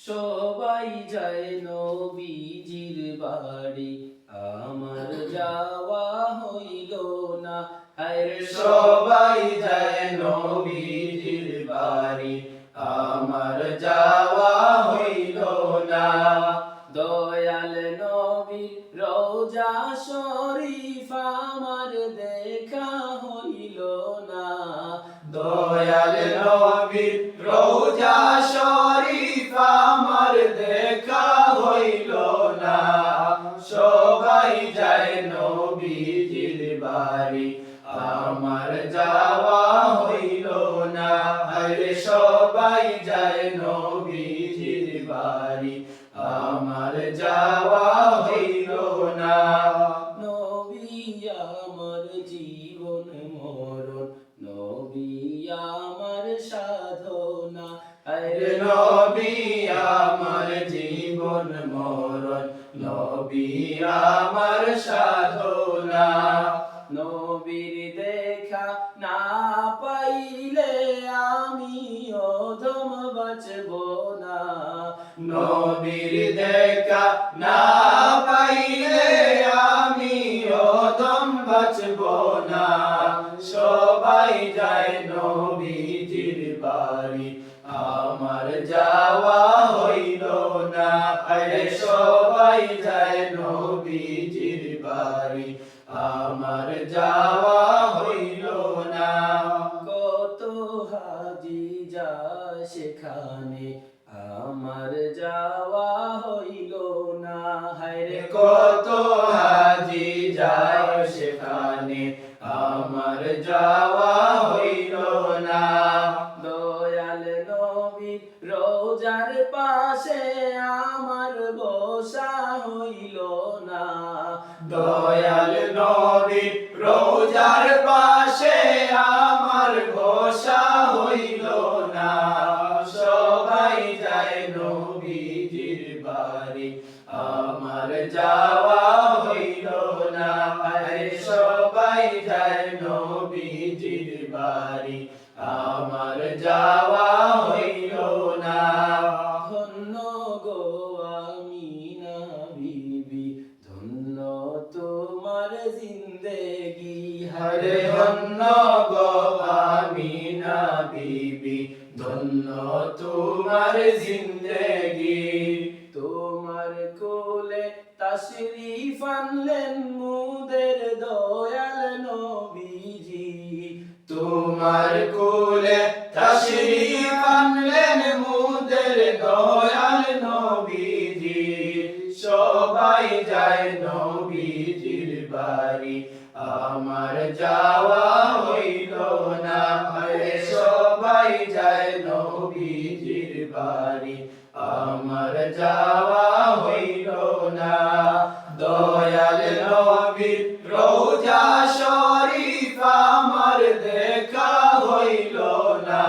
সবাই যায় নবীজির বাড়ি, আমার যাওয়া হইল না। হায়রে সবাই যায় নবীজির বাড়ি, আমার যাওয়া হইল না। দয়াল নবীর রওজা শরীফ আমার দেখা হইল না। দয়াল নবীর রওজা শরীফ আমার দেখা হইল না। সবাই যায় নবীজির বাড়ি, আমার যাওয়া হইল না। আরে সবাই যায় নবীজির বাড়ি, আমার যাওয়া হইল না। নবী আমার জীবন মরণ, নবী আমার সাধনা। আরে নবী আমার জীবন মরণ, নবী আমার সাধনা। নবীর দেখা না পাইলে আমি অধম বাঁচব না। নবীর দেখা না পাইলে আমি অদম বাঁচব না। সবাই যায় নবীজির বাড়ি, আমার যাওয়া হইল না। আরে সবাই যায় নবীজির বাড়ি, আমার যাওয়া হইল না। কত হাজি যায় সেখানে, আমার যাওয়া হইল না। হায়রে কত হাজি যায় সেখানে, আমার যাওয়া হইল না। দয়াল নবী রোজার পাশে আমার বসা হইল না। দয়াল নবী রোজার পাশে আমার বসা হইল না। সবাই যায় নবীজির বাড়ি, আমার যাওয়া হইল না। আরে সবাই যায় নবীজির বাড়ি, আমার যাওয়া হইল না। ধন্য গো আমিনা বিবি, ধন্য তোমার জিন্দেগি। হরে ধন্য গো আমিনা বিবি, ধন্য তোমার জিন্দেগি। তোমার কোলে তাশরীফ আনলেন মুদের দয়াল নবীজি। তোমার কোলে তাশরীফ আনলেন মুদের দয়াল নবীজি। সবাই যায় নবীজির বাড়ি, আমার যাওয়া হইল না। আরে সবাই যায় নবীজির বাড়ি, আমার যাওয়া হইল না। দয়াল নবীর রওজা শরীফ আমার দেখা হইল না।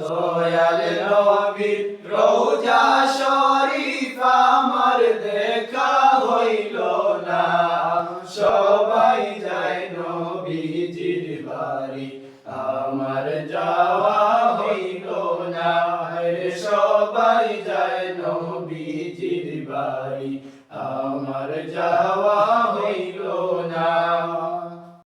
দয়াল নবীর রওজা শরীফ আমার দেখা হইল না। সবাই যায় নবীজির বাড়ি, আমার যাওয়া